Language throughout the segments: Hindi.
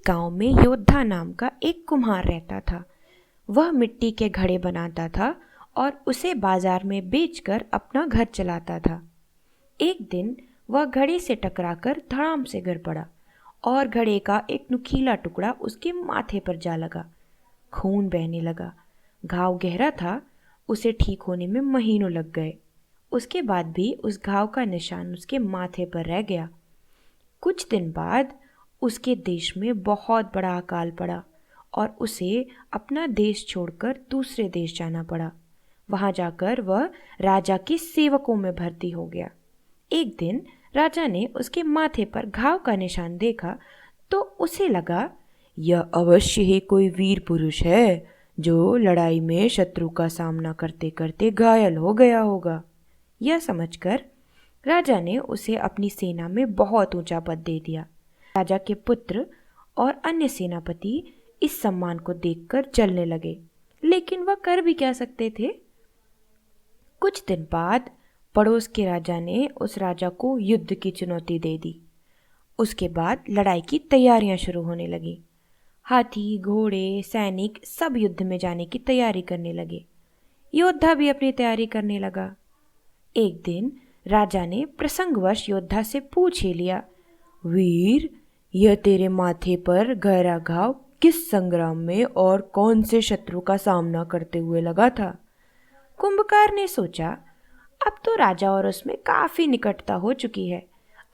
गांव में योद्धा नाम का एक कुम्हार रहता था। वह मिट्टी के घड़े बनाता था और उसे बाजार में बेचकर अपना घर चलाता था। एक दिन वह घड़े से टकराकर धड़ाम से गिर पड़ा और घड़े का एक नुकीला टुकड़ा उसके माथे पर जा लगा। खून बहने लगा। घाव गहरा था, उसे ठीक होने में महीनों लग गए। उसके बाद भी उस घाव का निशान उसके माथे पर रह गया। कुछ दिन बाद उसके देश में बहुत बड़ा अकाल पड़ा और उसे अपना देश छोड़कर दूसरे देश जाना पड़ा। वहां जाकर वह राजा के सेवकों में भर्ती हो गया। एक दिन राजा ने उसके माथे पर घाव का निशान देखा तो उसे लगा, यह अवश्य ही कोई वीर पुरुष है जो लड़ाई में शत्रु का सामना करते करते घायल हो गया होगा। यह समझकर राजा ने उसे अपनी सेना में बहुत ऊंचा पद दे दिया। राजा के पुत्र और अन्य सेनापति इस सम्मान को देखकर जलने लगे, लेकिन वह कर भी क्या सकते थे। कुछ दिन बाद पड़ोस के राजा ने उस राजा को युद्ध की चुनौती दे दी। उसके बाद लड़ाई की तैयारियां शुरू होने लगी। हाथी, घोड़े, सैनिक सब युद्ध में जाने की तैयारी करने लगे। योद्धा भी अपनी तैयारी करने लगा। एक दिन राजा ने प्रसंगवश योद्धा से पूछ ही लिया, वीर, यह तेरे माथे पर गहरा घाव किस संग्राम में और कौन से शत्रु का सामना करते हुए लगा था। कुंभकार ने सोचा, अब तो राजा और उसमें काफी निकटता हो चुकी है।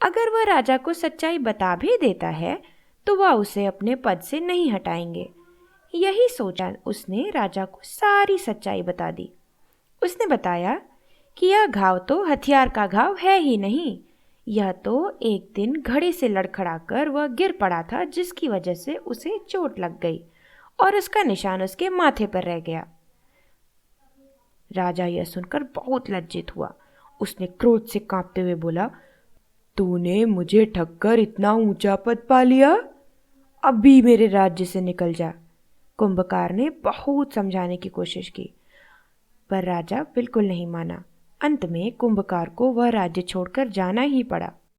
अगर वह राजा को सच्चाई बता भी देता है तो वह उसे अपने पद से नहीं हटाएंगे। यही सोचा उसने राजा को सारी सच्चाई बता दी। उसने बताया कि यह घाव तो हथियार का घाव है ही नहीं, यह तो एक दिन घड़े से लड़खड़ाकर वह गिर पड़ा था, जिसकी वजह से उसे चोट लग गई और उसका निशान उसके माथे पर रह गया। राजा यह सुनकर बहुत लज्जित हुआ। उसने क्रोध से कांपते हुए बोला, तूने मुझे ठगकर इतना ऊंचा पद पा लिया, अभी मेरे राज्य से निकल जा। कुंभकार ने बहुत समझाने की कोशिश की, पर राजा बिल्कुल नहीं माना। अंत में कुंभकार को वह राज्य छोड़कर जाना ही पड़ा।